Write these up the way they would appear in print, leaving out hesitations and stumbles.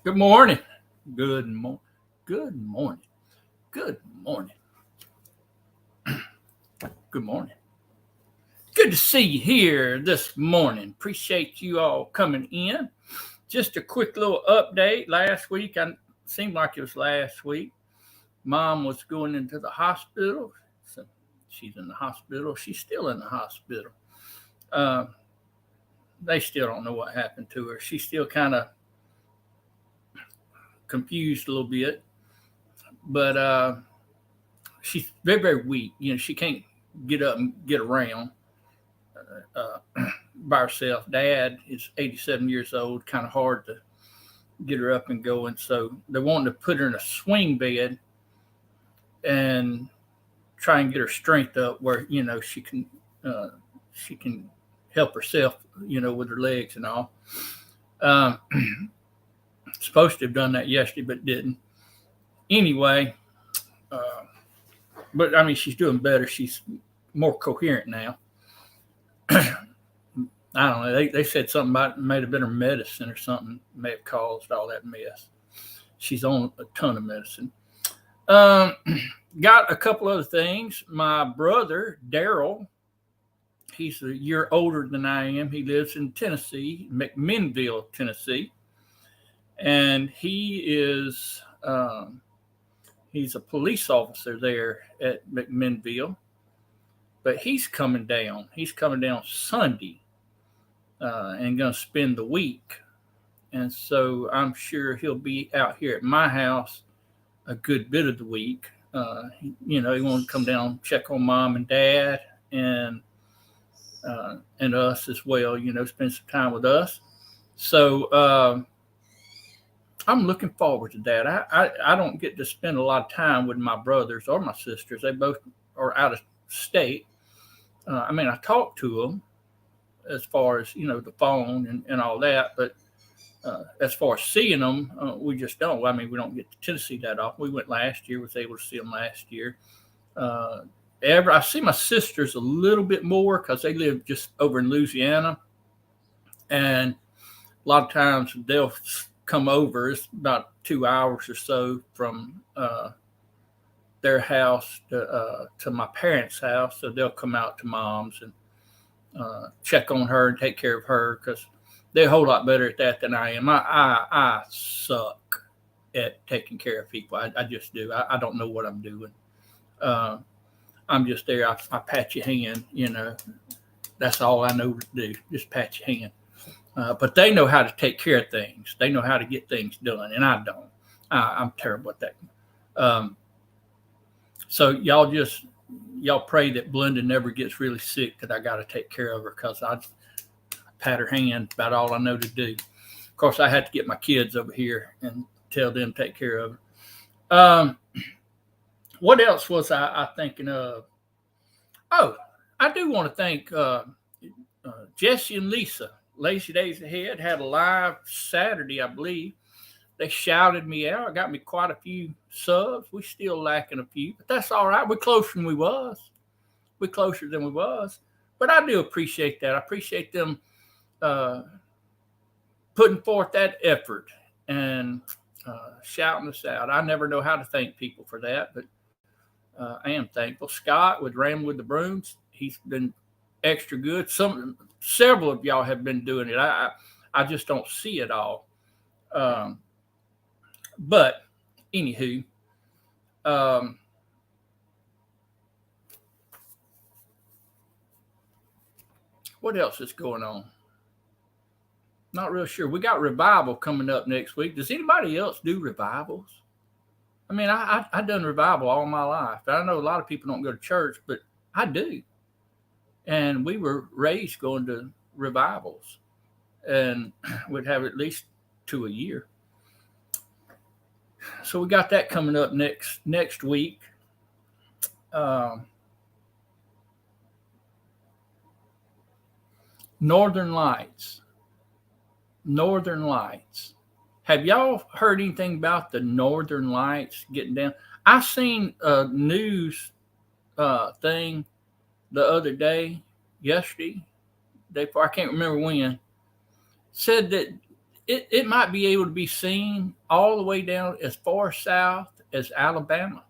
Good morning. Good morning. Good morning. Good morning. Good morning. Good to see you here this morning. Appreciate you all coming in. Just a quick little update. Last week, I seemed like it was last week. Mom was going into the hospital. So she's in the hospital. She's still in the hospital. Uh, they still don't know what happened to her. She's still kind of confused a little bit, but she's very, very weak. She can't get up and get around uh, by herself. Dad is 87 years old, kind of hard to get her up and going. So they're wanting to put her in a swing bed and try and get her strength up where uh, she can help herself, with her legs and all. Um, Supposed to have done that yesterday, but didn't. Anyway, uh, but I mean, she's doing better. She's more coherent now. I don't know. They said something about it may have been her medicine or something may have caused all that mess. She's on a ton of medicine. Um, got a couple other things. My brother, Daryl, he's a year older than I am. He lives in Tennessee, McMinnville, Tennessee. And he's a police officer there at McMinnville. But he's coming down. He's coming down Sunday and going to spend the week. And so I'm sure he'll be out here at my house a good bit of the week. He want to come down, check on mom and dad, and us as well. Spend some time with us. So I'm looking forward to that. I don't get to spend a lot of time with my brothers or my sisters. They both are out of state. I talk to them as far as the phone and all that, but as far as seeing them, we just don't. We don't get to Tennessee that often. We went last year. Was able to see them last year. Uh, I see my sisters a little bit more because they live just over in Louisiana, and a lot of times they'll come over. It's about 2 hours or so from their house to my parents' house, so they'll come out to mom's and check on her and take care of her because they're a whole lot better at that than I am. I suck at taking care of people. I just do. I don't know what I'm doing. Uh, I'm just there. I pat your hand. That's all I know to do. Just pat your hand. But they know how to take care of things. They know how to get things done, and I don't. I'm terrible at that. Um, so y'all pray that Belinda never gets really sick that I got to take care of her because I pat her hand about all I know to do. Of course, I had to get my kids over here and tell them to take care of her. What else was I thinking of? Oh, I do want to thank Jesse and Lisa. Lazy Days Ahead had a live Saturday, I believe. They shouted me out. Got me quite a few subs. We still lacking a few, but that's all right. We're closer than we was. We're closer than we was. But I do appreciate that. I appreciate them uh, putting forth that effort and shouting us out. I never know how to thank people for that, but I am thankful. Scott with Ram with the Brooms, he's been extra good. Several of y'all have been doing it. I just don't see it all. But anywho, um, what else is going on? Not real sure. We got revival coming up next week. Does anybody else do revivals? I done revival all my life. I know a lot of people don't go to church, but I do. And we were raised going to revivals, and we'd have at least two a year. So we got that coming up next week. Um, Northern Lights. Northern Lights. Have y'all heard anything about the Northern Lights getting down? I seen a news thing the other day, yesterday, day before, I can't remember when, said that it might be able to be seen all the way down as far south as Alabama.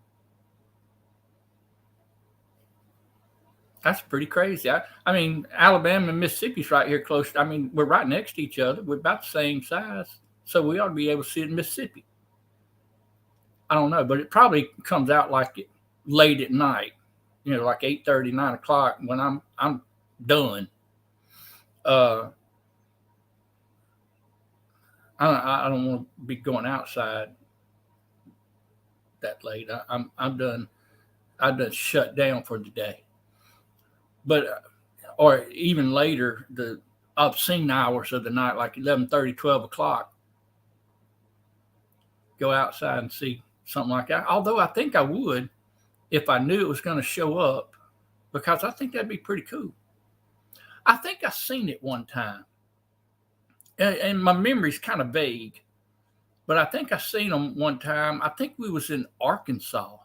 That's pretty crazy. I mean, Alabama and Mississippi's right here close. I mean, we're right next to each other. We're about the same size. So we ought to be able to see it in Mississippi. I don't know, but it probably comes out like late at night, like 8:30, 9 o'clock when I'm done. I don't want to be going outside that late. I'm done. I've done shut down for the day. But or even later, the obscene hours of the night, like 11:30, 12 o'clock, go outside and see something like that. Although I think I would if I knew it was going to show up, because I think that'd be pretty cool. I think I seen it one time, and my memory's kind of vague, but I think I seen them one time. I think we was in Arkansas.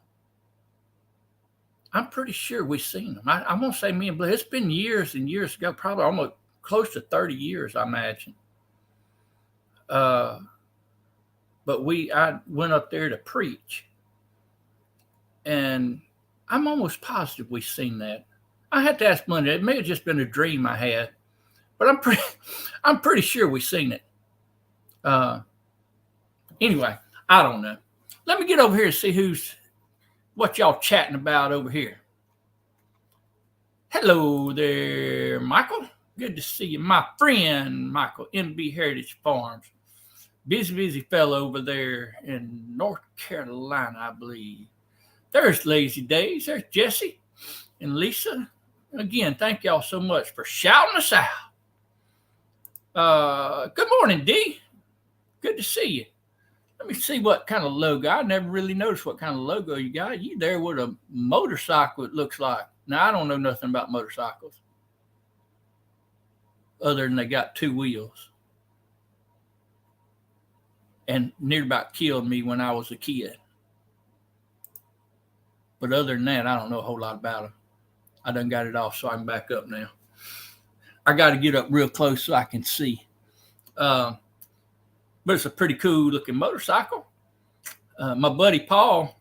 I'm pretty sure we seen them. I'm gonna say me and Blue. It's been years and years ago, probably almost close to 30 years, I imagine. But I went up there to preach, and I'm almost positive we seen that. I had to ask Monday. It may have just been a dream I had, but I'm pretty sure we seen it. Anyway, I don't know. Let me get over here and see what y'all chatting about over here. Hello there, Michael. Good to see you, my friend Michael, MB Heritage Farms. Busy fellow over there in North Carolina, I believe. There's Lazy Days. There's Jesse and Lisa. Again, thank y'all so much for shouting us out. Good morning, D. Good to see you. Let me see what kind of logo. I never really noticed what kind of logo you got. You there with a motorcycle, it looks like. Now, I don't know nothing about motorcycles other than they got two wheels. And near about killed me when I was a kid. But other than that, I don't know a whole lot about them. I done got it off so I can back up now. I got to get up real close so I can see. But it's a pretty cool looking motorcycle. My buddy Paul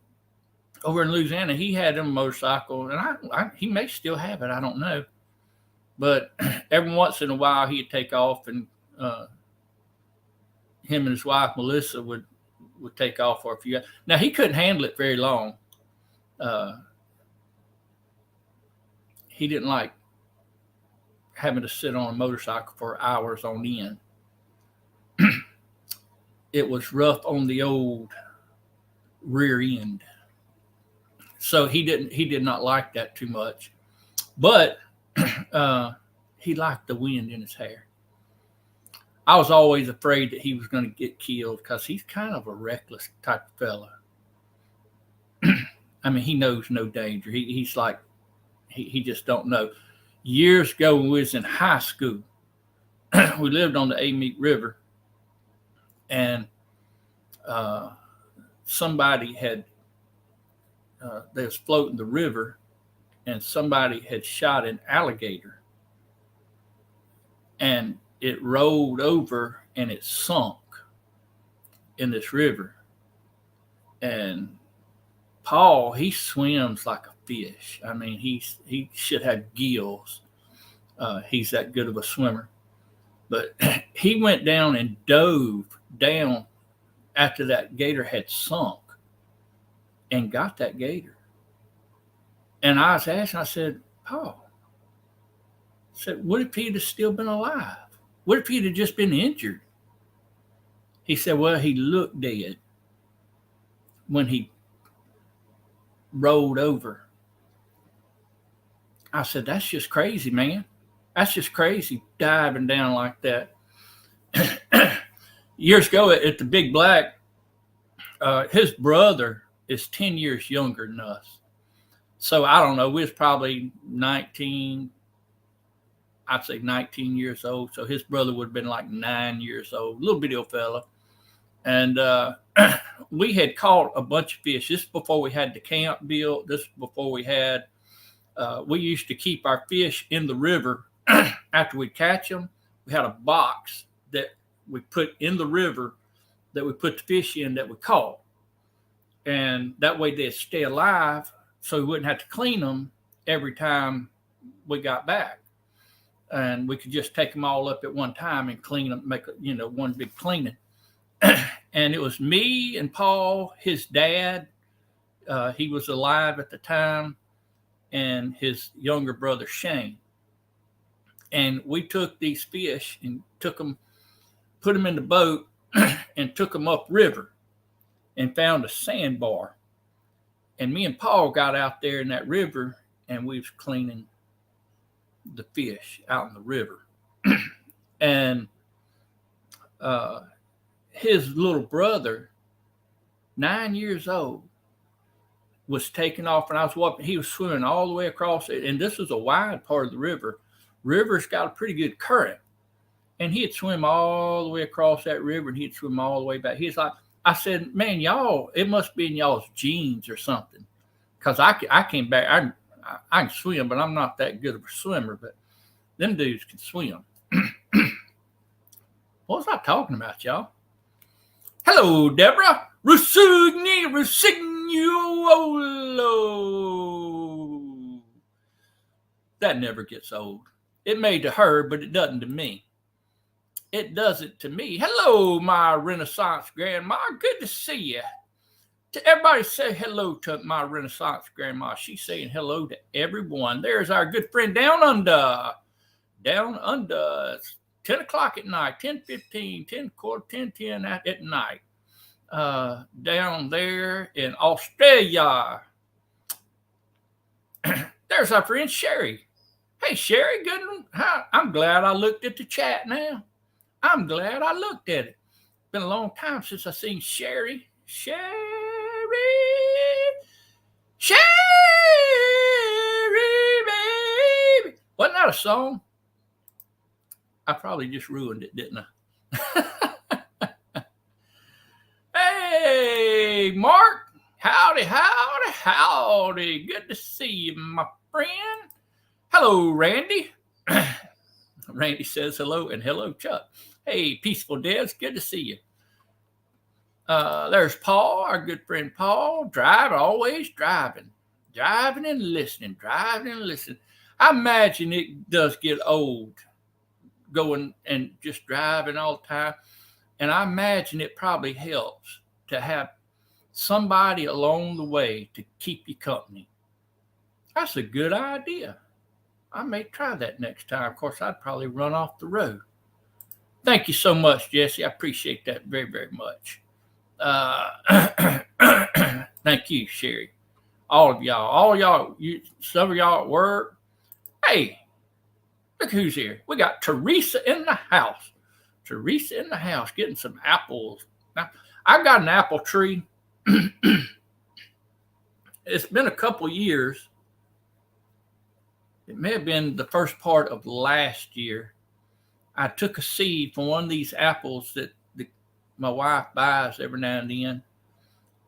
over in Louisiana, he had a motorcycle, and he may still have it. I don't know. But every once in a while, he'd take off, and him and his wife Melissa would take off for a few hours. Now, he couldn't handle it very long. He didn't like having to sit on a motorcycle for hours on end. It was rough on the old rear end. So he did not like that too much. But he liked the wind in his hair. I was always afraid that he was going to get killed because he's kind of a reckless type of fella. I mean, he knows no danger. He's like, he just don't know. Years ago when we was in high school, we lived on the Amite River, and somebody they was floating the river, and somebody had shot an alligator, and it rolled over and it sunk in this river. And Paul, he swims like a fish. I mean, he should have gills. He's that good of a swimmer. But he went down and dove down after that gator had sunk and got that gator. And I was asking, I said, Paul, what if he'd have still been alive? What if he'd have just been injured? He said, well, he looked dead when he rolled over. I said, that's just crazy, man. That's just crazy, diving down like that. Years ago at the Big Black, his brother is 10 years younger than us. So I don't know, we was probably 19 years old. So his brother would have been like 9 years old, little bitty old fella. And we had caught a bunch of fish. This is before we had the camp built. This is before we had, we used to keep our fish in the river. After we'd catch them, we had a box that we put in the river that we put the fish in that we caught. And that way they'd stay alive so we wouldn't have to clean them every time we got back. And we could just take them all up at one time and clean them, make, one big cleaning. And it was me and Paul, his dad, he was alive at the time, and his younger brother, Shane. And we took these fish and put them in the boat and took them upriver and found a sandbar. And me and Paul got out there in that river, and we was cleaning the fish out in the river. And his little brother, 9 years old, was taking off, and I was walking. He was swimming all the way across it, and this was a wide part of the river. River's got a pretty good current, and he'd swim all the way across that river, and he'd swim all the way back. He's like, I said, man, y'all, it must be in y'all's genes or something, because I came back. I can swim, but I'm not that good of a swimmer. But them dudes can swim. What was I talking about, y'all? Hello, Deborah. Rusignuolo. That never gets old. It may to her, but it doesn't to me. It doesn't to me. Hello, my Renaissance grandma. Good to see you. To everybody, say hello to my Renaissance grandma. She's saying hello to everyone. There's our good friend Down Under. Down Under. It's 10 o'clock at night, 10:15, 10 quarter, 10:10 at night. Down there in Australia. There's our friend Sherry. Hey, Sherry, good one. I'm glad I looked at the chat now. I'm glad I looked at it. Been a long time since I seen Sherry. Sherry. Baby. Wasn't that a song? I probably just ruined it, didn't I? Hey, Mark. Howdy, howdy, howdy. Good to see you, my friend. Hello, Randy. Randy says hello, and hello, Chuck. Hey, Peaceful Devs, good to see you. There's Paul, our good friend Paul, always driving and listening, I imagine it does get old going and just driving all the time. And I imagine it probably helps to have somebody along the way to keep you company. That's a good idea. I may try that next time. Of course, I'd probably run off the road. Thank you so much, Jesse. I appreciate that very, very much. Thank you, Sherry. All of y'all, some of y'all at work. Hey, look who's here. We got Teresa in the house. Teresa in the house getting some apples. Now, I've got an apple tree. It's been a couple years. It may have been the first part of last year. I took a seed from one of these apples that my wife buys every now and then.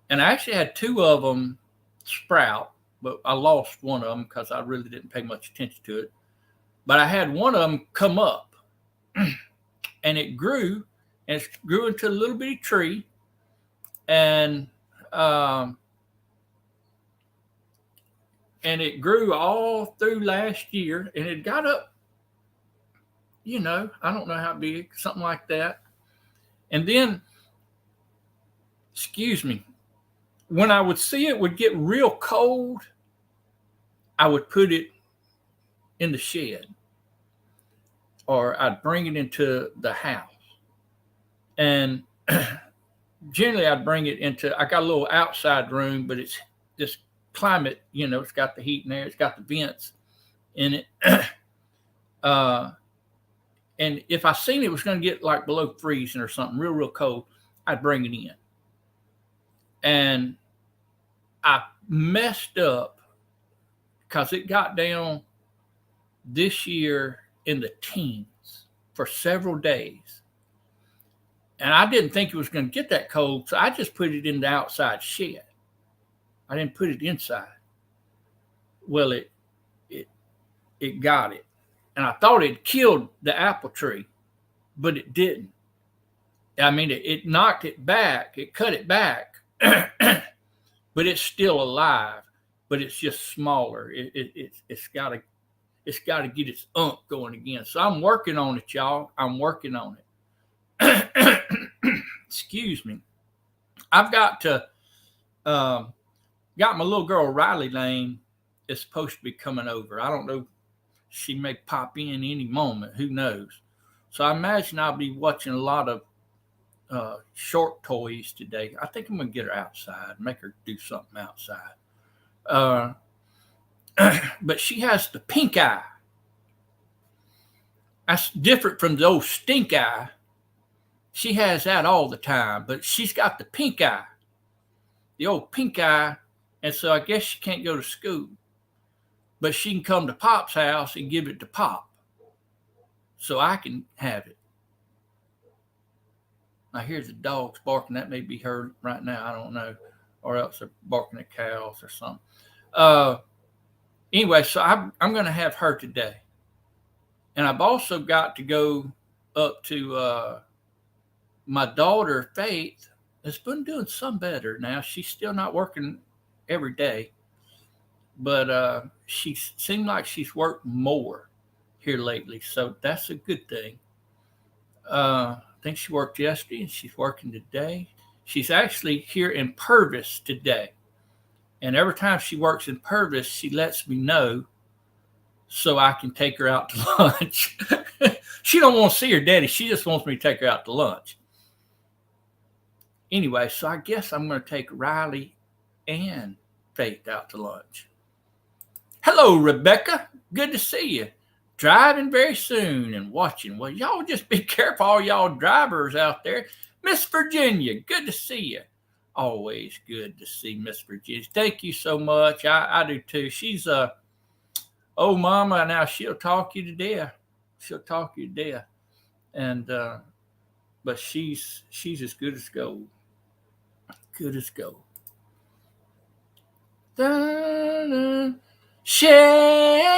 And I actually had two of them sprout, but I lost one of them because I really didn't pay much attention to it. But I had one of them come up, and it grew, and it grew into a little bitty tree. And it grew all through last year, and it got up, I don't know how big, something like that. And then, when I would see it would get real cold, I would put it in the shed, or I'd bring it into the house. And generally I'd bring it into, I got a little outside room, but it's this climate, it's got the heat in there, it's got the vents in it. And if I seen it was going to get like below freezing or something real, real cold, I'd bring it in. And I messed up because it got down this year in the teens for several days. And I didn't think it was going to get that cold, so I just put it in the outside shed. I didn't put it inside. Well, it got it. And I thought it killed the apple tree, but it didn't. I mean, it knocked it back. It cut it back, but it's still alive. But it's just smaller. It's got to get its going again. So I'm working on it, y'all. I'm working on it. Excuse me. I've got to got my little girl Riley Lane is supposed to be coming over. I don't know. She may pop in any moment. Who knows? So I imagine I'll be watching a lot of short toys today. I think I'm going to get her outside, make her do something outside. But she has the pink eye. That's different from the old stink eye. She has that all the time, but she's got the pink eye, the old pink eye. And so I guess she can't go to school, but she can come to Pop's house and give it to Pop so I can have it. I hear the dogs barking. That may be her right now. I don't know. Or else they're barking at cows or something. Anyway, so I'm going to have her today. And I've also got to go up to my daughter, Faith, has been doing some better now. She's still not working every day, but she seemed like she's worked more here lately. So that's a good thing. I think she worked yesterday and she's working today. She's actually here in Purvis today. And every time she works in Purvis, she lets me know so I can take her out to lunch. She don't want to see her daddy. She just wants me to take her out to lunch. Anyway, so I guess I'm going to take Riley and Faith out to lunch. Hello, Rebecca. Good to see you. Driving very soon and watching. Well, y'all just be careful, all y'all drivers out there. Miss Virginia, good to see you. Always good to see Miss Virginia. Thank you so much. I do too. She's oh, mama, now she'll talk you to death. She'll talk you to death. And but she's as good as gold. Good as gold. Da-da. Sherry.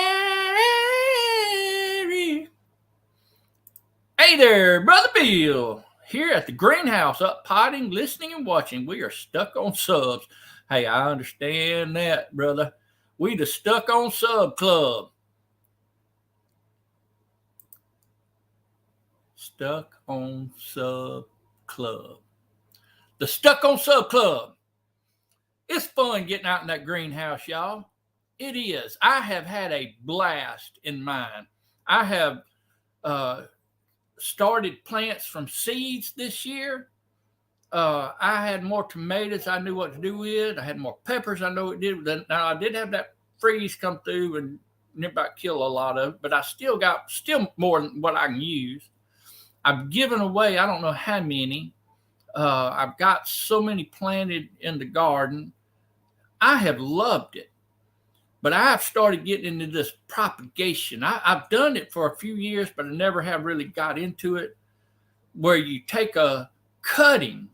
Hey there, Brother Bill. Here at the greenhouse, up potting, listening, and watching. We are stuck on subs. Hey, I understand that, brother. We the Stuck on Sub Club. Stuck on Sub Club. The Stuck on Sub Club. It's fun getting out in that greenhouse, y'all. It is. I have had a blast in mine. I have started plants from seeds this year. I had more tomatoes I knew what to do with. I had more peppers I know what to do with. Now, I did have that freeze come through and about kill a lot of it, but I still got more than what I can use. I've given away, I don't know how many. I've got so many planted in the garden. I have loved it. But I've started getting into this propagation. I've done it for a few years, but I never have really got into it, where you take a cutting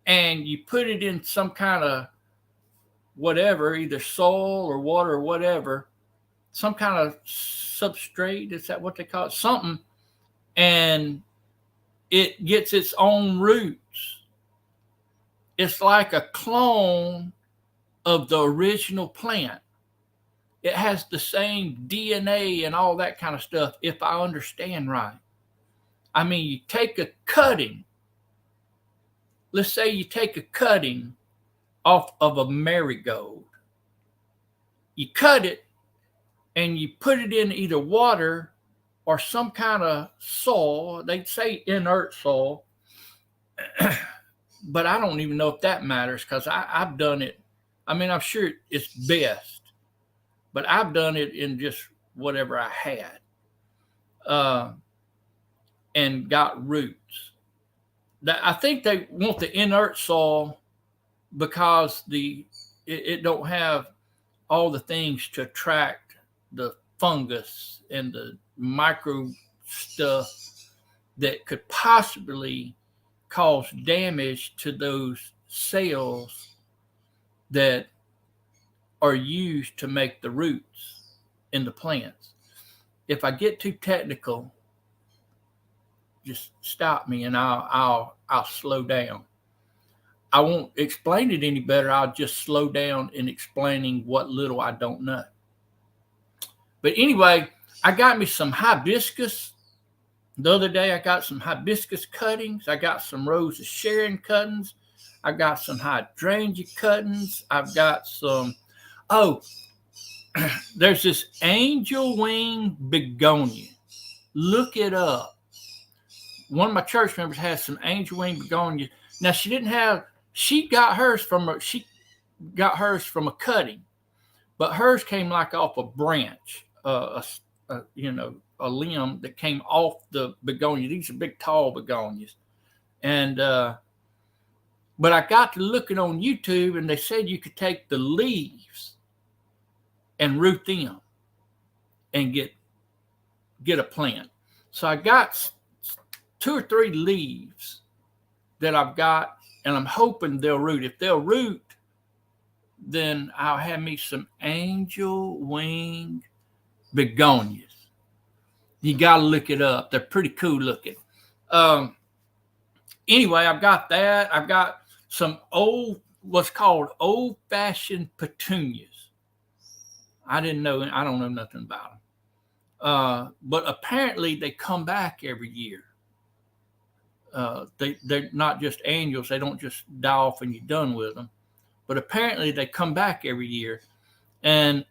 and you put it in some kind of whatever, either soil or water or whatever, some kind of substrate. Is that what they call it? Something. And it gets its own roots. It's like a clone of the original plant. It has the same DNA and all that kind of stuff, if I understand right. I mean, you take a cutting. Let's say you take a cutting off of a marigold. You cut it and you put it in either water or some kind of soil. They say inert soil, but I don't even know if that matters, because I've done it. I mean, I'm sure it's best, but I've done it in just whatever I had and got roots. I think they want the inert soil because it don't have all the things to attract the fungus and the micro stuff that could possibly cause damage to those cells that are used to make the roots in the plants. If I get too technical, just stop me and I'll slow down. I won't explain it any better. I'll just slow down in explaining what little I don't know. But anyway, I got me some hibiscus. The other day, I got some hibiscus cuttings. I got some Rose of Sharon cuttings. I got some hydrangea cuttings. I've got some, there's this angel wing begonia. Look it up. One of my church members has some angel wing begonia. Now, she got hers from a cutting, but hers came like off a branch, a limb that came off the begonia. These are big, tall begonias. And, but I got to looking on YouTube, and they said you could take the leaves and root them and get a plant. So I got 2 or 3 leaves that I've got, and I'm hoping they'll root. If they'll root, then I'll have me some angel wing begonias. You got to look it up. They're pretty cool looking. Anyway, I've got that. I've got some what's called old-fashioned petunias. I don't know nothing about them. But apparently they come back every year. They're not just annuals. They don't just die off and you're done with them. But apparently they come back every year. And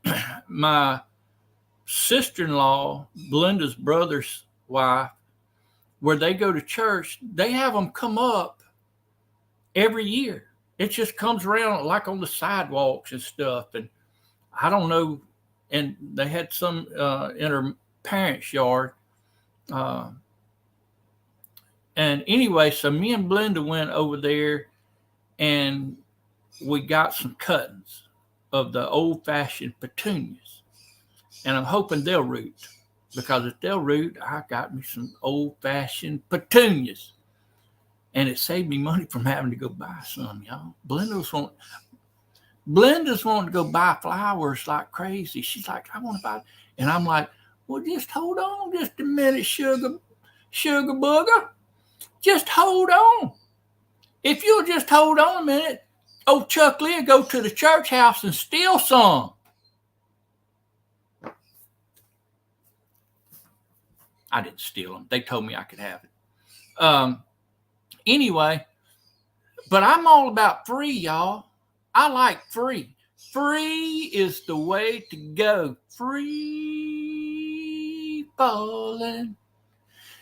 my sister-in-law, Belinda's brother's wife, where they go to church, they have them come up every year. It just comes around like on the sidewalks and stuff. And I don't know. And they had some in her parents' yard. And anyway, so me and Belinda went over there and we got some cuttings of the old-fashioned petunias. And I'm hoping they'll root, because if they'll root, I got me some old-fashioned petunias. And it saved me money from having to go buy some, y'all. Belinda's wanting to go buy flowers like crazy. She's like, I want to buy. And I'm like, well, just hold on just a minute, sugar booger. Just hold on. If you'll just hold on a minute, old Chuck Lee will go to the church house and steal some. I didn't steal them. They told me I could have it. Anyway, but I'm all about free, y'all. I like free. Free is the way to go. Free falling.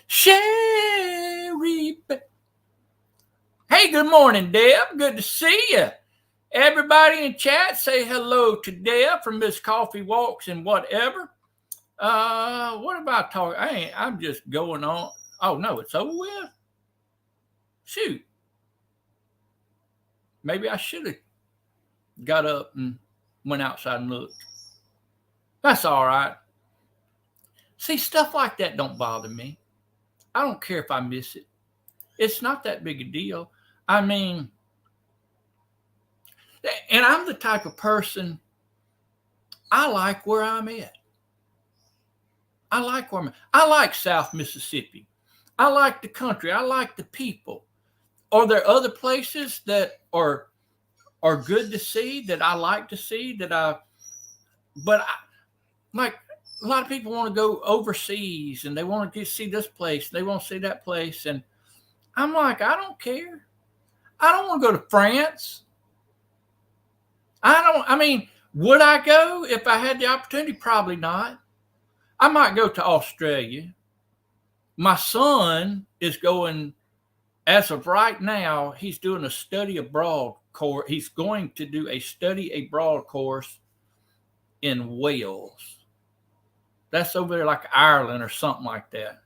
Sherry. Hey, good morning, Deb. Good to see you. Everybody in chat, say hello to Deb from Miss Coffee Walks and whatever. What am I talking? I'm just going on. Oh, no, it's over with. Shoot. Maybe I should have got up and went outside and looked. That's all right. See, stuff like that don't bother me. I don't care if I miss it. It's not that big a deal. I mean, and I'm the type of person, I like where I'm at. I like South Mississippi. I like the country. I like the people. Are there other places that are good to see, that I like to see, like a lot of people want to go overseas and they want to see this place, they want to see that place. And I'm like, I don't care. I don't want to go to France. Would I go if I had the opportunity? Probably not. I might go to Australia. My son is going, as of right now, he's doing a study abroad course. He's going to do a study abroad course in Wales. That's over there like Ireland or something like that.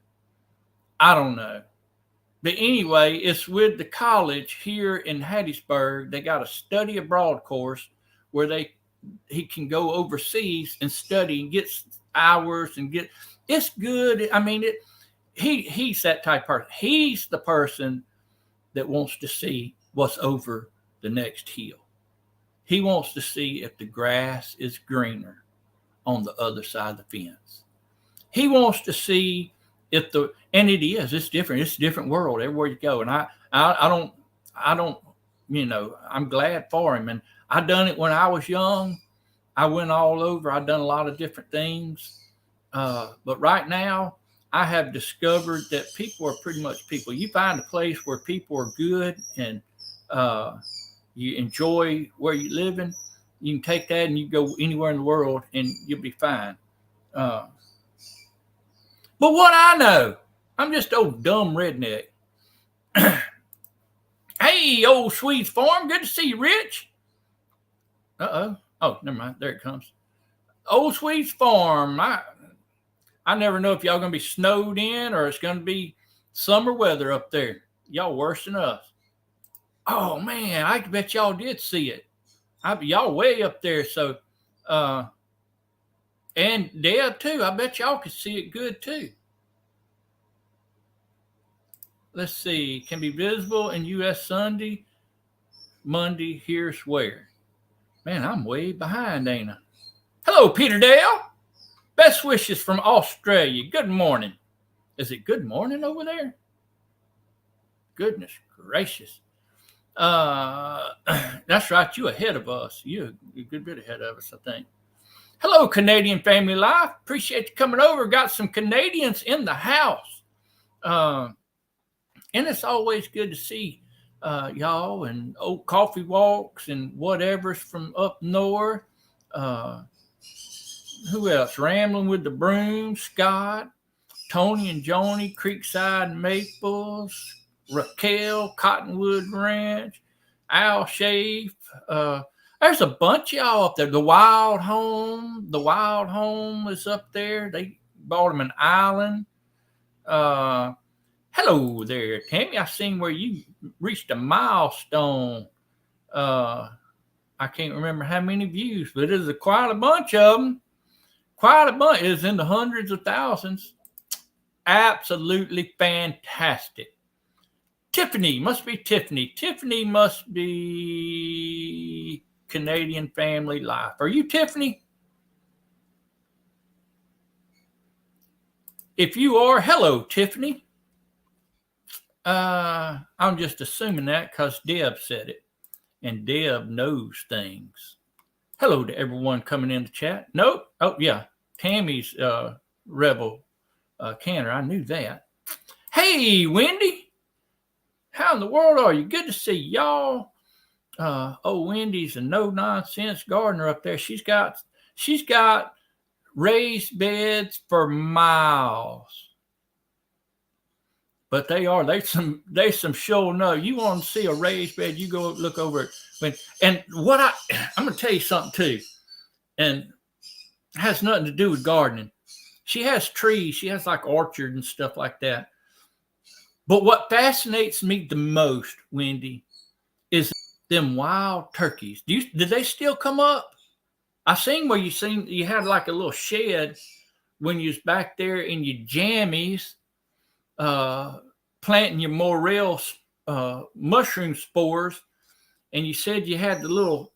I don't know. But anyway, it's with the college here in Hattiesburg. They got a study abroad course where he can go overseas and study and get hours and it's good. I mean, he's that type of person. He's the person that wants to see what's over the next hill. He wants to see if the grass is greener on the other side of the fence. He wants to see and it's different. It's a different world everywhere you go. And I don't, I'm glad for him. And I done it when I was young. I went all over. I done a lot of different things. But right now, I have discovered that people are pretty much people. You find a place where people are good and you enjoy where you're living, you can take that and you go anywhere in the world and you'll be fine. But what I know, I'm just old dumb redneck. Hey, old Swedes Farm, good to see you, Rich. Uh-oh. Oh, never mind. There it comes. Old Swedes Farm. I never know if y'all going to be snowed in or it's going to be summer weather up there. Y'all worse than us. Oh, man, I bet y'all did see it. Y'all way up there. So, and Deb, too. I bet y'all could see it good, too. Let's see. Can be visible in U.S. Sunday, Monday. Here's where. Man, I'm way behind, ain't I? Hello, Peter Dale. Best wishes from Australia. Good morning. Is it good morning over there? Goodness gracious. That's right. You ahead of us. You're a good bit ahead of us, I think. Hello, Canadian Family Life. Appreciate you coming over. Got some Canadians in the house. And it's always good to see y'all and old coffee walks and whatever's from up north. Who else? Rambling with the Broom, Scott, Tony and Joni, Creekside Maples, Raquel, Cottonwood Ranch, Al Shafe. There's a bunch of y'all up there. The Wild Home is up there. They bought them an island. Hello there, Tammy. I seen where you reached a milestone. I can't remember how many views, but there's quite a bunch of them. Quite a bunch. It's in the hundreds of thousands. Absolutely fantastic. Tiffany must be Tiffany. Tiffany must be Canadian Family Life. Are you Tiffany? If you are, hello, Tiffany. I'm just assuming that because Deb said it, and Deb knows things. Hello to everyone coming in the chat. Nope. Oh, yeah. Tammy's Rebel Canner. I knew that. Hey, Wendy. How in the world are you? Good to see y'all. Wendy's a no-nonsense gardener up there. She's got raised beds for miles. But there's some sure no. You want to see a raised bed, you go look over it. And what I'm going to tell you something too. And it has nothing to do with gardening. She has trees. She has like orchard and stuff like that. But what fascinates me the most, Wendy, is them wild turkeys. Did they still come up? I seen where you had like a little shed when you was back there in your jammies, planting your morel mushroom spores, and you said you had the little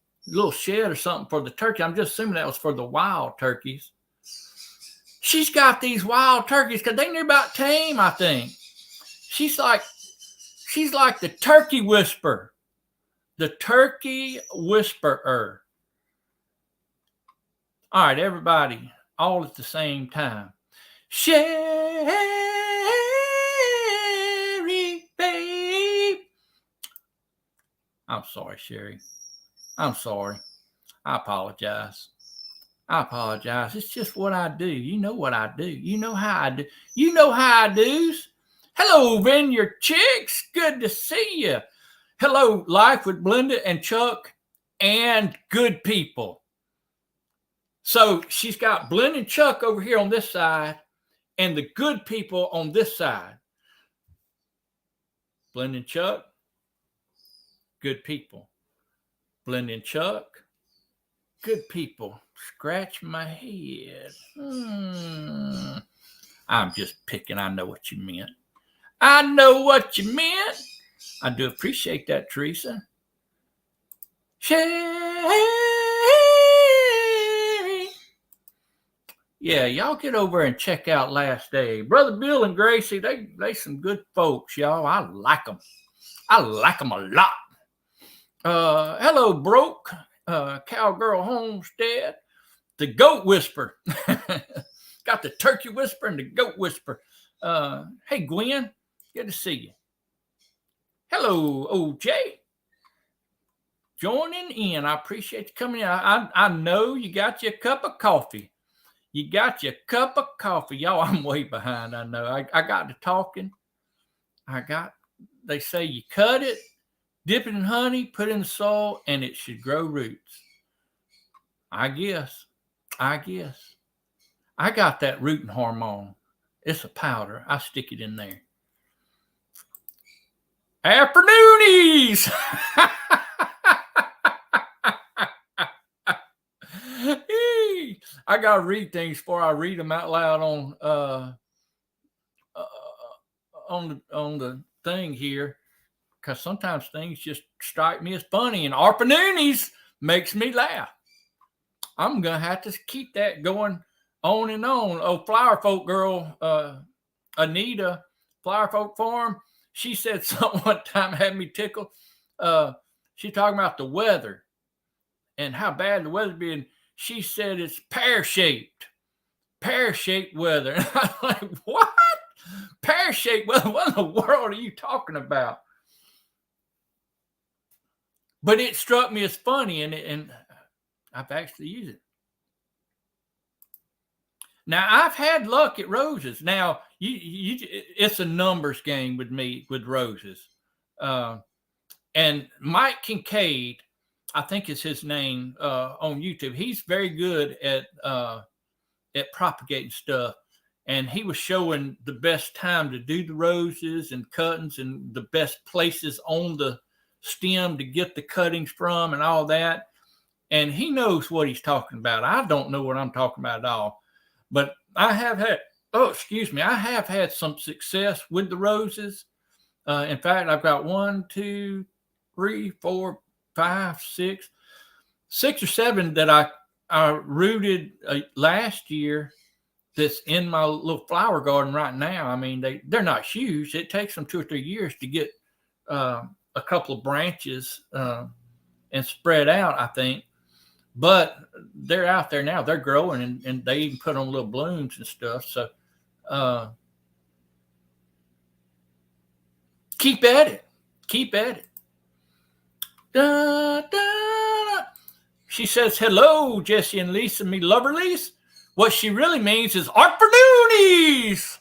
shed or something for the turkey. I'm just assuming that was for the wild turkeys. She's got these wild turkeys because they're about tame, I think. She's like the turkey whisperer. The turkey whisperer. All right, everybody, all at the same time. Sherry, babe. I'm sorry, Sherry. I'm sorry. I apologize. It's just what I do. You know what I do. You know how I do. You know how I do. Hello, Vineyard Chicks. Good to see you. Hello, Life with Blenda and Chuck and good people. So she's got Blenda and Chuck over here on this side and the good people on this side. Blenda and Chuck, good people. Blenda and Chuck, good people. Scratch my head. I'm just picking. I know what you meant. I know what you meant. I do appreciate that, Teresa. Sherry. Yeah, y'all get over and check out Last Day. Brother Bill and Gracie, they some good folks, y'all. I like them. I like them a lot. Hello, Broke, Cowgirl Homestead, the Goat Whisper. Got the Turkey Whisper and the Goat Whisper. Hey, Gwen, good to see you. Hello, OJ. Joining in. I appreciate you coming in. I know you got your cup of coffee. You got your cup of coffee. Y'all, I'm way behind. I know. I got to talking. They say you cut it, dip it in honey, put it in the soil, and it should grow roots. I guess. I got that rooting hormone. It's a powder. I stick it in there. Afternoonies! I gotta read things before I read them out loud on the thing here, because sometimes things just strike me as funny, and Arpanoonies makes me laugh. I'm gonna have to keep that going on and on. Oh, Flower Folk girl, Anita, Flower Folk Farm, she said something one time had me tickled. She talking about the weather and how bad the weather's been. She said it's pear-shaped weather. And I'm like, what? Pear-shaped weather? What in the world are you talking about? But it struck me as funny, and I've actually used it. Now, I've had luck at roses. Now, it's a numbers game with me with roses. And Mike Kincaid, I think is his name on YouTube. He's very good at propagating stuff. And he was showing the best time to do the roses and cuttings and the best places on the stem to get the cuttings from and all that. And he knows what he's talking about. I don't know what I'm talking about at all. But I have had some success with the roses. In fact, I've got 1, 2, 3, 4, 5, 6 or 7 that I rooted last year that's in my little flower garden right now. I mean, they're not huge. It takes them 2 or 3 years to get a couple of branches and spread out, I think. But they're out there now. They're growing, and they even put on little blooms and stuff. So keep at it. Keep at it. Da, da, da. She says, hello, Jesse and Lisa, me loverlies. What she really means is afternoonies.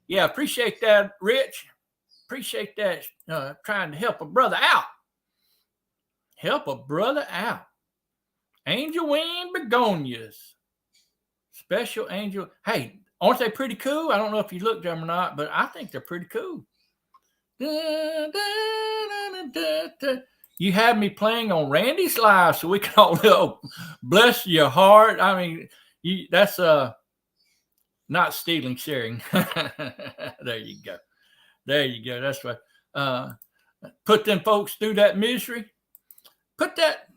Yeah, appreciate that, Rich. Appreciate that, trying to help a brother out. Help a brother out. Angel wing begonias. Special angel. Hey, aren't they pretty cool? I don't know if you looked at them or not, but I think they're pretty cool. Da, da, da, you have me playing on Randy's live so we can all bless your heart. I mean, that's not stealing, sharing. There you go. There you go. That's right. Put them folks through that misery. Put that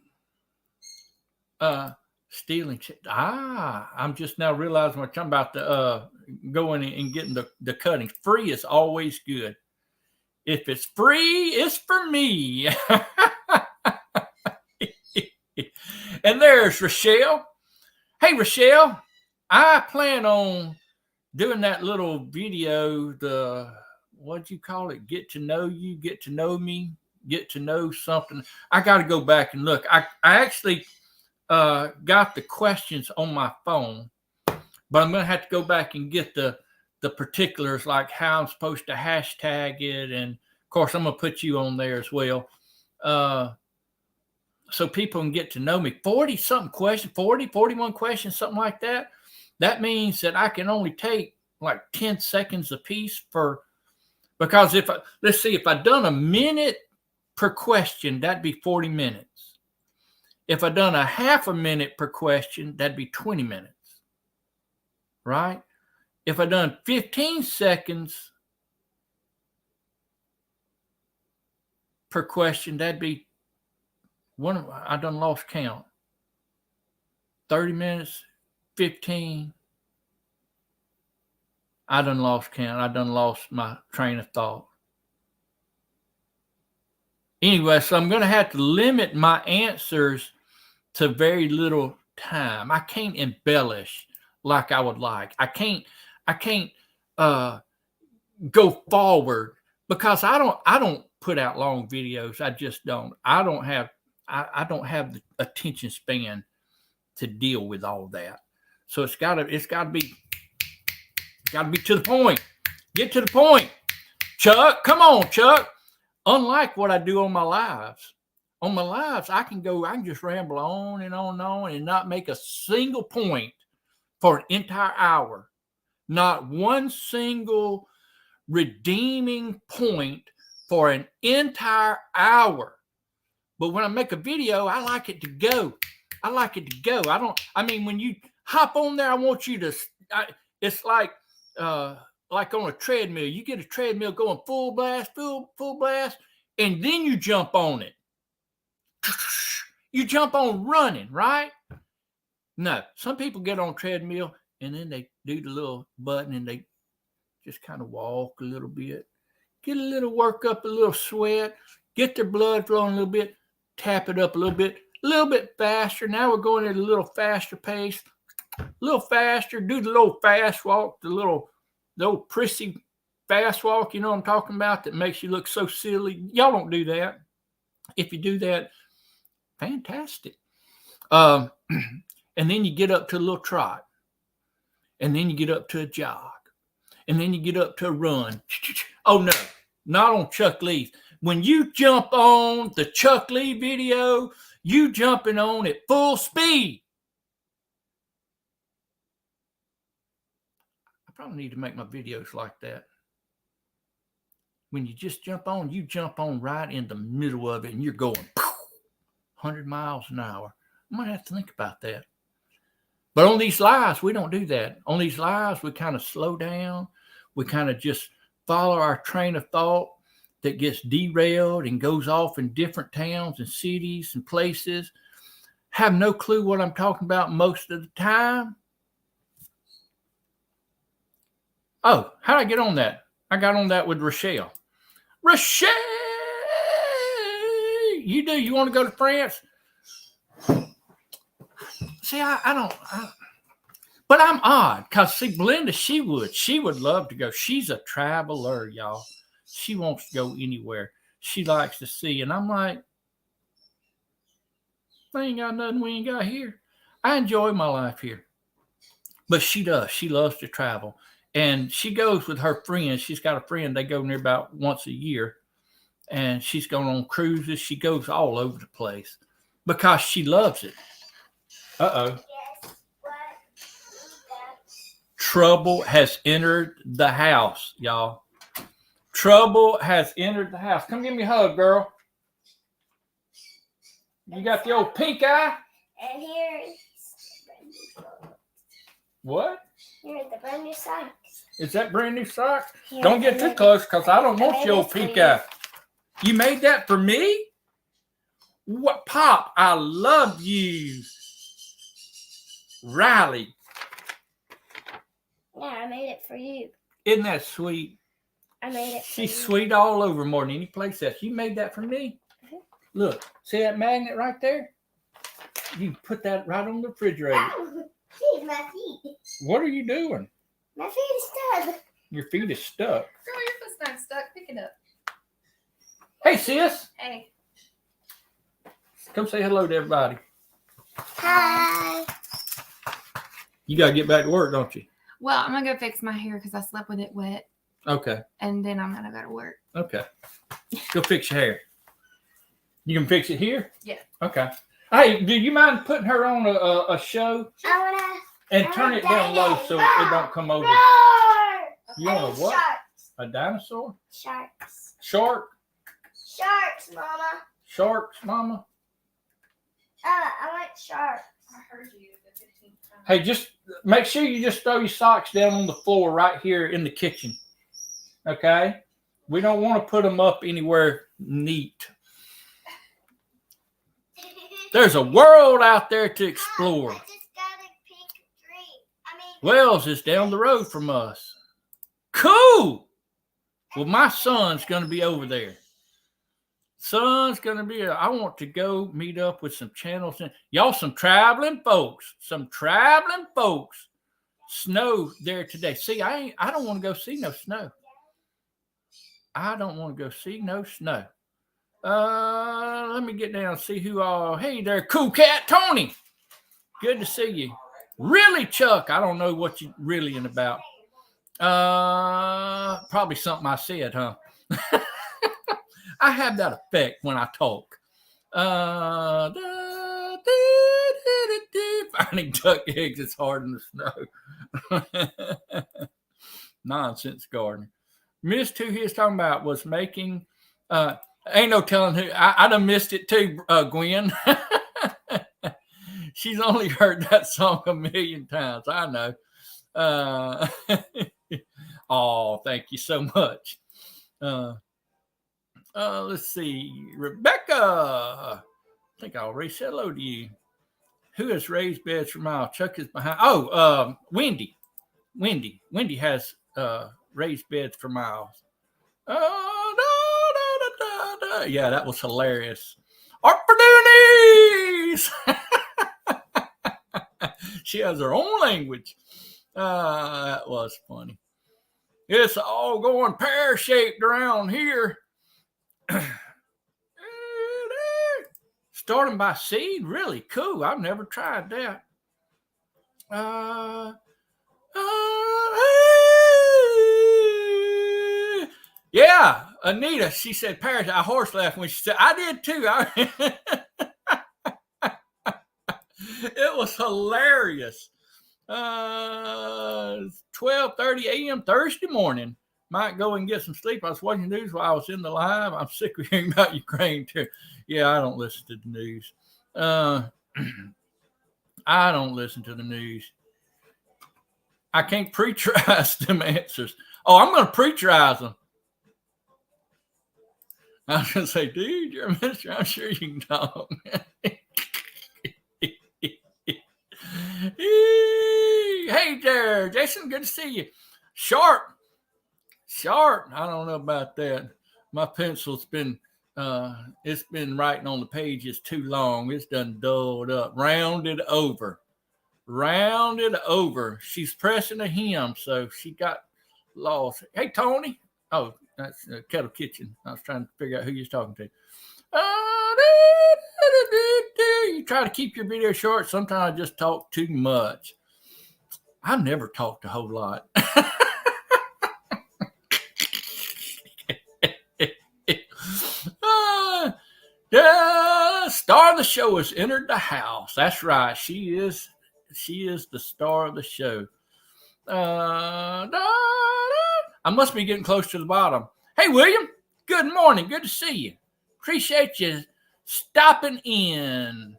stealing. I'm just now realizing what I'm talking about. The going and getting the cuttings. Free is always good. If it's free, it's for me. And there's Rochelle. Hey, Rochelle, I plan on doing that little video, what'd you call it? Get to know you, get to know me, get to know something. I got to go back and look. I actually got the questions on my phone, but I'm going to have to go back and get the particulars, like how I'm supposed to hashtag it. And of course, I'm going to put you on there as well. So people can get to know me. 40-something questions, 40, 41 questions, something like that. That means that I can only take like 10 seconds a piece because let's see, if I'd done a minute per question, that'd be 40 minutes. If I'd done a half a minute per question, that'd be 20 minutes, right? If I'd done 15 seconds per question, that'd be I done lost count. 30 minutes, 15. I done lost count. I done lost my train of thought. Anyway, so I'm going to have to limit my answers to very little time. I can't embellish like I would like. I can't go forward because I don't put out long videos. I just don't. I don't have the attention span to deal with all that. So it's got to be to the point. Get to the point. Chuck, come on, Chuck. Unlike what I do on my lives. On my lives, I can just ramble on and on and on and not make a single point for an entire hour. Not one single redeeming point for an entire hour. But when I make a video, I like it to go. When you hop on there, I want you to, it's like on a treadmill. You get a treadmill going full blast, and then you jump on it. You jump on running, right? No, some people get on a treadmill and then they do the little button and they just kind of walk a little bit, get a little work up, a little sweat, get their blood flowing a little bit, tap it up a little bit faster. Now we're going at a little faster pace, a little faster, do the little fast walk, the little prissy fast walk, you know what I'm talking about, that makes you look so silly. Y'all don't do that. If you do that, fantastic. And then you get up to a little trot. And then you get up to a jog. And then you get up to a run. Oh, no, not on Chuck Lee. When you jump on the Chuck Lee video, you jumping on at full speed. I probably need to make my videos like that. When you just jump on right in the middle of it, and you're going 100 miles an hour. I might have to think about that. But on these lives, we don't do that. On these lives, we kind of slow down. We kind of just follow our train of thought that gets derailed and goes off in different towns and cities and places. Have no clue what I'm talking about most of the time. Oh, how did I get on that? I got on that with Rochelle. Rochelle! You want to go to France? See, I don't. But I'm odd because, see, Belinda, she would love to go. She's a traveler, y'all. She wants to go anywhere. She likes to see. And I'm like, I ain't got nothing we ain't got here. I enjoy my life here. But she does. She loves to travel. And she goes with her friends. She's got a friend. They go near about once a year. And she's going on cruises. She goes all over the place because she loves it. Uh-oh. Trouble has entered the house, y'all. Trouble has entered the house. Come give me a hug, girl. You got the old pink eye? And here's what? Here's the brand new socks. Is that brand new socks? Don't get too close because I don't want your old pink eye. You made that for me? What, Pop? I love you. Riley. Yeah, I made it for you. Isn't that sweet? I made it for She's you. sweet all over more than any place else. You made that for me? Mm-hmm. Look, see that magnet right there? You put that right on the refrigerator. Oh, geez, my feet. What are you doing? My feet are stuck. Your feet is stuck. Girl, your foot's not stuck. Pick it up. Hey, sis. Hey. Come say hello to everybody. Hi. You got to get back to work, don't you? Well, I'm going to go fix my hair because I slept with it wet. Okay. And then I'm going to go to work. Okay. Go fix your hair. You can fix it here? Yeah. Okay. Hey, do you mind putting her on a show and turn it down low so it don't come over? You want a what? Sharks. A dinosaur? Sharks. Shark? Sharks, Mama. Sharks, Mama? I want sharks. I heard you the 15th time. Hey, just make sure you just throw your socks down on the floor right here in the kitchen. Okay? We don't want to put them up anywhere neat. There's a world out there to explore. I just got a pink drink. Wells is down the road from us. Cool. Well, my son's going to be over there. Son's going to be, I want to go meet up with some channels. Y'all, some traveling folks. Snow there today. See, I don't want to go see no snow. Let me get down and see who all. Hey there, Cool Cat Tony. Good to see you. Really, Chuck? I don't know what you reallying about. Probably something I said, huh? I have that effect when I talk. Finding duck eggs is hard in the snow. Nonsense gardening. Missed who he was talking about was making. Ain't no telling who. I done missed it too, Gwen. She's only heard that song a million times. I know. Oh, thank you so much. Let's see. Rebecca. I think I already said hello to you. Who has raised beds for miles? Chuck is behind. Oh, Wendy. Wendy has raised beds for miles. Yeah, that was hilarious. Art for Denise! She has her own language. That was funny. It's all going pear-shaped around here. Starting by seed, really cool. I've never tried that. Yeah, Anita, she said parrot. I horse laughed when she said, I did too. It was hilarious. 12:30 a.m. Thursday morning. Might go and get some sleep. I was watching the news while I was in the live. I'm sick of hearing about Ukraine too. Yeah, I don't listen to the news. I don't listen to the news. I can't preacherize them answers. Oh, I'm going to preacherize them. I was going to say, dude, you're a minister. I'm sure you can talk. Hey there, Jason. Good to see you. Sharp. I don't know about that. My pencil's been it's been writing on the pages too long. It's done dulled up. Rounded over. She's pressing a hem, so she got lost. Hey, Tony. Oh, that's Kettle Kitchen. I was trying to figure out who you're talking to. You try to keep your video short. Sometimes I just talk too much. I've never talked a whole lot. The star of the show has entered the house. That's right. She is the star of the show. I must be getting close to the bottom. Hey, William. Good morning. Good to see you. Appreciate you stopping in.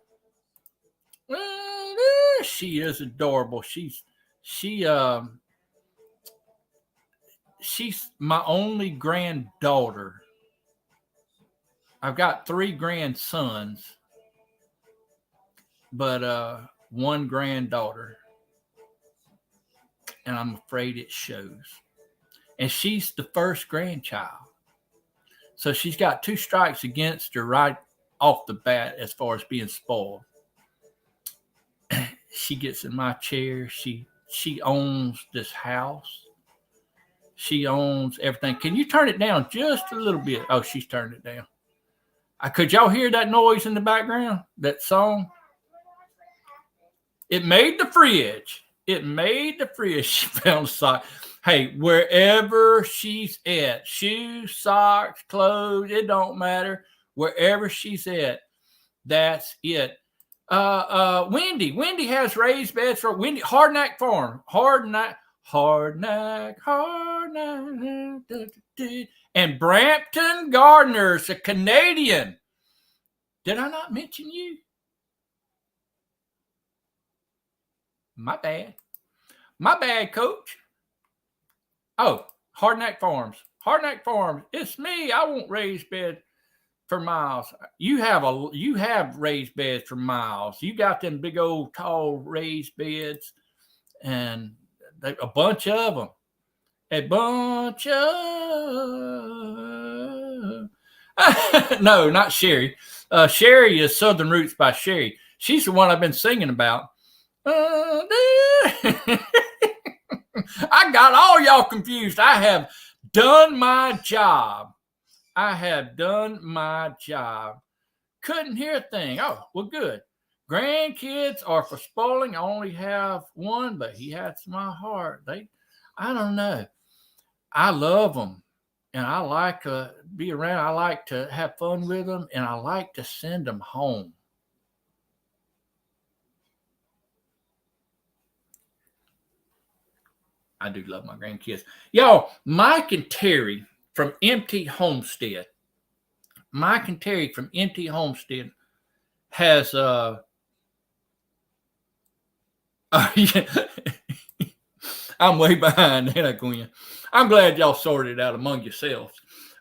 She is adorable. She's my only granddaughter. I've got 3 grandsons, but one granddaughter, and I'm afraid it shows. And she's the first grandchild. So she's got 2 strikes against her right off the bat as far as being spoiled. She gets in my chair. She owns this house. She owns everything. Can you turn it down just a little bit? Oh, she's turned it down. Could y'all hear that noise in the background? That song? It made the fridge. She found a sock. Hey, wherever she's at, shoes, socks, clothes, it don't matter. Wherever she's at, that's it. Wendy has raised beds for Wendy Hardknack Farm. Hardknack. And Brampton Gardeners, a Canadian. Did I not mention you? My bad, coach. Oh, Hardknack Farms. It's me. I won't raise bed for miles. You have raised beds for miles. You got them big old tall raised beds, and a bunch of them. A bunch of no, not Sherry. Sherry is Southern Roots by Sherry. She's the one I've been singing about. I got all y'all confused. I have done my job. I have done my job. Couldn't hear a thing. Oh, well, good. Grandkids are for spoiling. I only have one, but he has my heart. I don't know. I love them, and I like to be around. I like to have fun with them, and I like to send them home. I do love my grandkids. Y'all, Mike and Terry from Empty Homestead. Mike and Terry from Empty Homestead has I'm way behind, ain't I, Gwen? I'm glad y'all sorted it out among yourselves.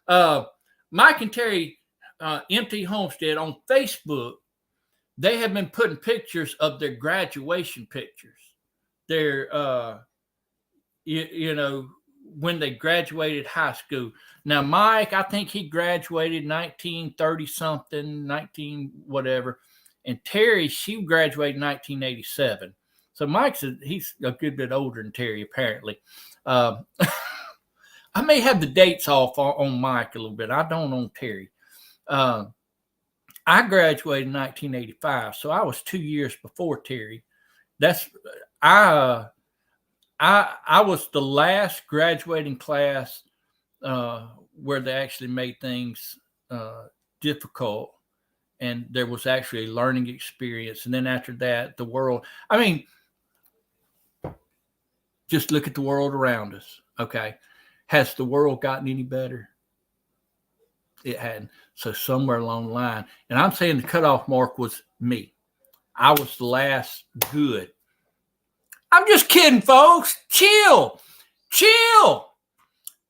Mike and Terry, Empty Homestead on Facebook, they have been putting pictures of their graduation pictures. Their, you know, when they graduated high school. Now, Mike, I think he graduated 1930 something, 19 whatever. And Terry, she graduated in 1987. So he's a good bit older than Terry, apparently. I may have the dates off on Mike a little bit. I don't on Terry. I graduated in 1985, so I was 2 years before Terry. I was the last graduating class where they actually made things difficult, and there was actually a learning experience. And then after that, the world. I mean, just look at the world around us. Okay. Has the world gotten any better? It hadn't. So somewhere along the line, and I'm saying the cutoff mark was me. I was the last good. I'm just kidding, folks. Chill.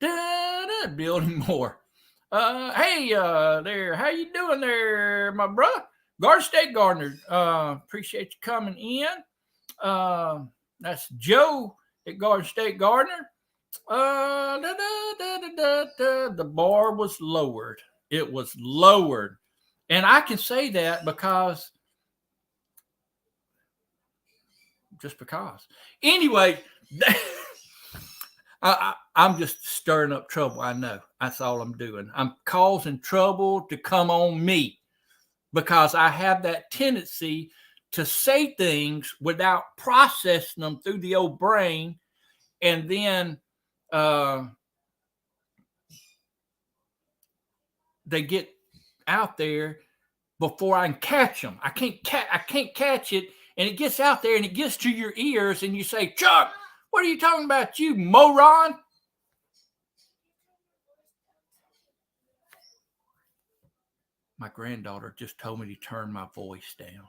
Building more. Hey there. How you doing there, my brother? Garden State Gardener. Appreciate you coming in. That's Joe at Garden State Gardener. The bar was lowered. It was lowered. And I can say that because anyway, I'm just stirring up trouble. I know that's all I'm doing. I'm causing trouble to come on me because I have that tendency to say things without processing them through the old brain. And then they get out there before I can catch them. I can't catch it. And it gets out there and it gets to your ears and you say, Chuck, what are you talking about, you moron? My granddaughter just told me to turn my voice down.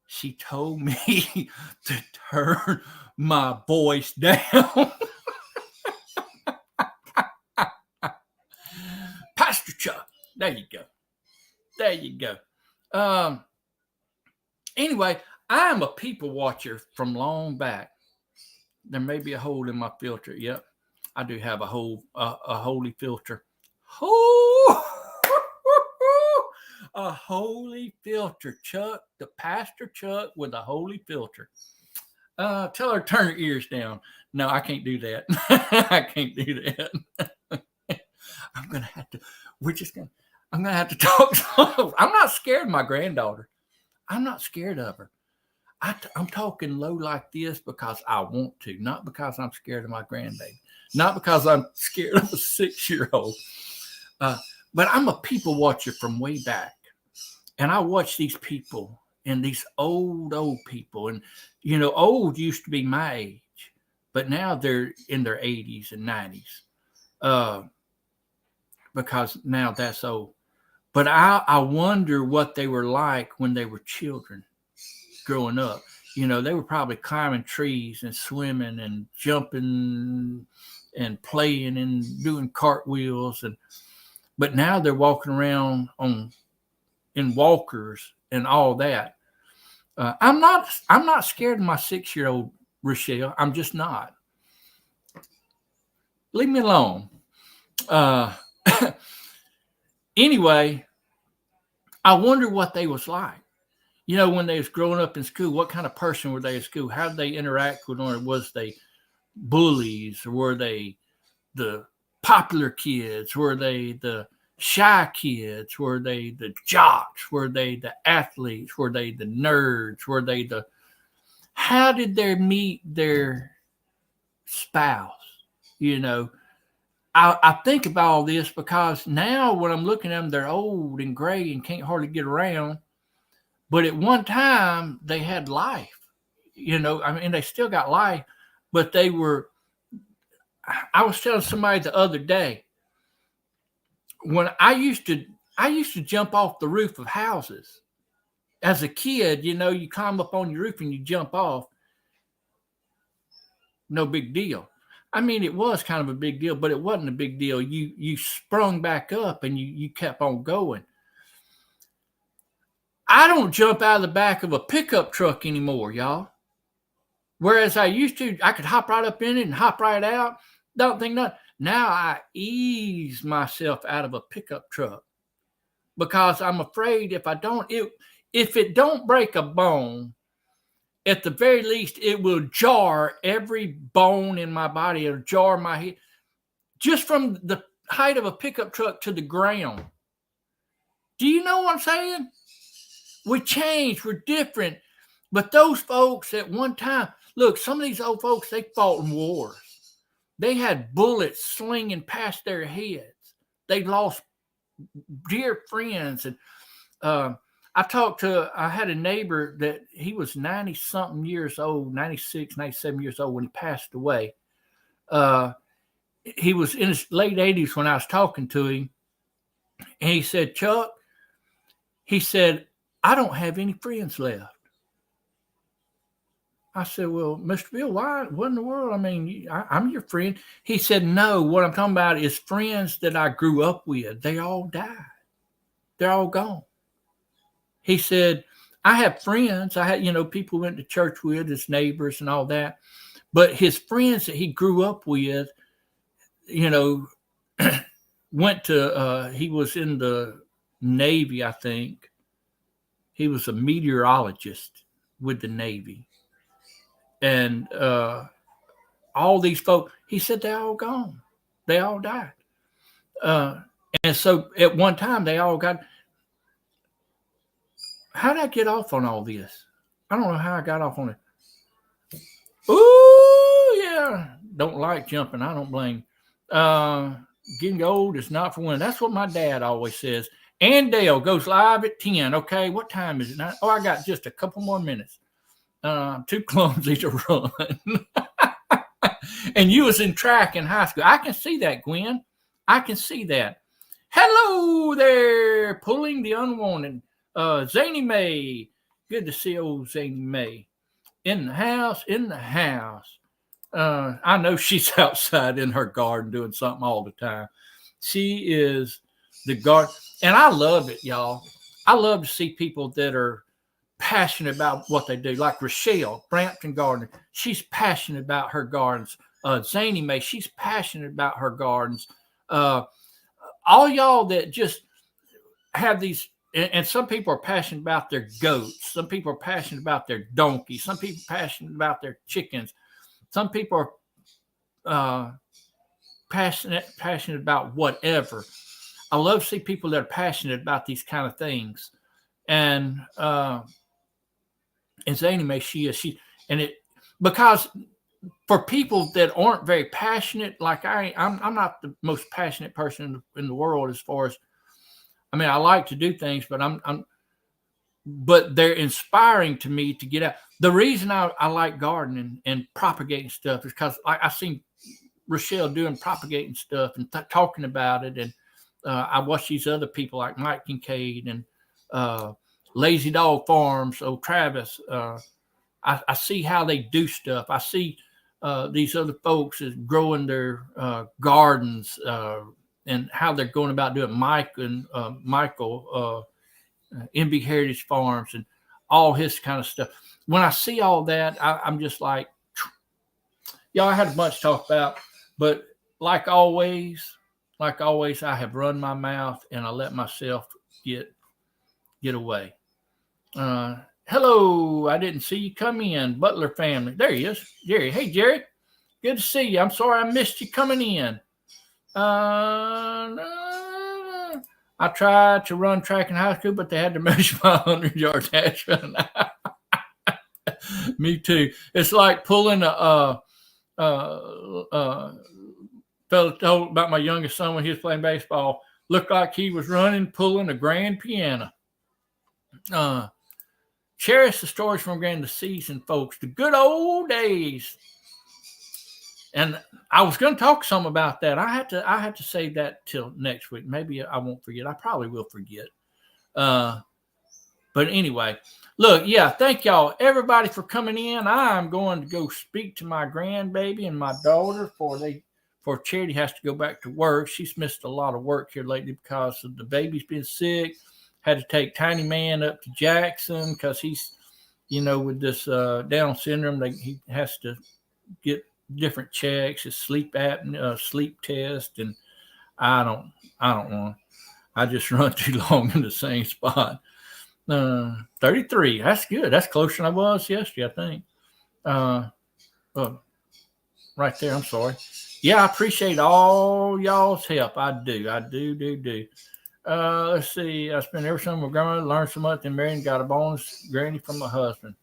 She told me to turn my voice down. Pastor Chuck. There you go. Anyway, I am a people watcher from long back. There may be a hole in my filter. Yep, I do have a holy filter. A holy filter, Chuck, the Pastor Chuck with a holy filter. Tell her to turn her ears down. No, I can't do that. I can't do that. I'm gonna have to talk. I'm not scared of my granddaughter. I'm not scared of her. I'm talking low like this because I want to, not because I'm scared of my grandbaby, not because I'm scared of a 6-year-old. But I'm a people watcher from way back. And I watch these people and these old people. And, you know, old used to be my age, but now they're in their 80s and 90s because now that's old. But I wonder what they were like when they were children growing up. You know, they were probably climbing trees and swimming and jumping and playing and doing cartwheels. but now they're walking around in walkers and all that. I'm not scared of my 6-year-old, Rochelle. I'm just not. Leave me alone. Anyway, I wonder what they was like. You know, when they was growing up in school, what kind of person were they in school? How did they interact with one? Was they bullies? Or were they the popular kids? Were they the shy kids? Were they the jocks? Were they the athletes? Were they the nerds? Were they the... How did they meet their spouse? You know, I think about all this because now when I'm looking at them, they're old and gray and can't hardly get around. But at one time, they had life. You know, I mean, they still got life, but they were... I was telling somebody the other day, when I used to jump off the roof of houses. As a kid, you know, you climb up on your roof and you jump off. No big deal. I mean, it was kind of a big deal, but it wasn't a big deal. You sprung back up and you kept on going. I don't jump out of the back of a pickup truck anymore, y'all. Whereas I used to, I could hop right up in it and hop right out. Don't think nothing. Now I ease myself out of a pickup truck because I'm afraid if it don't break a bone, at the very least, it will jar every bone in my body. It'll jar my head just from the height of a pickup truck to the ground. Do you know what I'm saying? We changed. We're different. But those folks at one time, look, some of these old folks, they fought in wars. They had bullets slinging past their heads. They lost dear friends. And I had a neighbor that he was 90-something years old, 96, 97 years old when he passed away. He was in his late 80s when I was talking to him. And he said, Chuck, he said, I don't have any friends left. I said, well, Mr. Bill, why? What in the world? I mean, I'm your friend. He said, no, what I'm talking about is friends that I grew up with. They all died. They're all gone. He said, I have friends. I had, people went to church with, his neighbors and all that. But his friends that he grew up with, went to, he was in the Navy, I think. He was a meteorologist with the Navy. And all these folks, he said, they're all gone. They all died. And so at one time, they all got... How did I get off on all this? I don't know how I got off on it. Ooh, yeah. Don't like jumping. I don't blame. Getting old is not for women. That's what my dad always says. And Dale goes live at 10. Okay, what time is it now? Oh, I got just a couple more minutes. Too clumsy to run. And you was in track in high school. I can see that, Gwen. I can see that. Hello there, pulling the unwanted. Zany Mae. Good to see old Zany Mae. In the house. I know she's outside in her garden doing something all the time. She is the garden. And I love it, y'all. I love to see people that are passionate about what they do. Like Rochelle, Brampton Gardener. She's passionate about her gardens. Zany Mae, she's passionate about her gardens. All y'all that just have these, and some people are passionate about their goats. Some people are passionate about their donkeys. Some people are passionate about their chickens. Some people are passionate about whatever. I love to see people that are passionate about these kind of things. And Zany Mae, because for people that aren't very passionate, like I'm not the most passionate person in the world as far as, I mean, I like to do things, but but they're inspiring to me to get out. The reason I like gardening and propagating stuff is because I seen Rochelle doing propagating stuff and talking about it. And I watch these other people like Mike Kincaid and Lazy Dog Farms, Travis. I see how they do stuff. I see these other folks is growing their gardens, and how they're going about doing Mike and Michael MB Heritage Farms and all his kind of stuff. When I see all that, I'm just like, y'all, I had a bunch to talk about, but like always, I have run my mouth and I let myself get away. Hello, I didn't see you come in, Butler family. There he is, Jerry. Hey, Jerry, good to see you. I'm sorry I missed you coming in. I tried to run track in high school, but they had to measure my 100-yard dash run. Me too. It's like pulling a fella told about my youngest son when he was playing baseball. Looked like he was pulling a grand piano. Cherish the stories from grand, the season, folks. The good old days. And I was going to talk some about that. I had to save that till next week. Maybe I won't forget. I probably will forget. But anyway, look, yeah, thank y'all, everybody, for coming in. I'm going to go speak to my grandbaby and my daughter for Charity has to go back to work. She's missed a lot of work here lately because of the baby's been sick. Had to take Tiny Man up to Jackson because he's, with this Down syndrome, he has to get different checks, his sleep apnea, sleep test, and I don't want. I just run too long in the same spot. 33. That's good. That's closer than I was yesterday, I think. Right there. I'm sorry. Yeah, I appreciate all y'all's help. I do. Let's see. I spent every summer with grandma, learned so much, and married and got a bonus granny from my husband.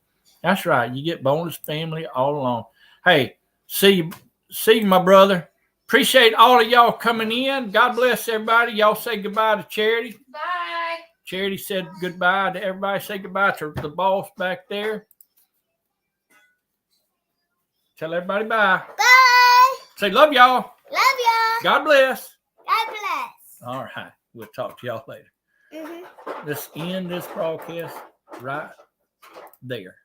That's right. You get bonus family all along. Hey, see you, my brother. Appreciate all of y'all coming in. God bless everybody. Y'all say goodbye to Charity. Bye. Charity said goodbye to everybody. Say goodbye to the boss back there. Tell everybody bye. Bye. Say love y'all. Love y'all. God bless. God bless. All right. We'll talk to y'all later. Mm-hmm. Let's end this broadcast right there.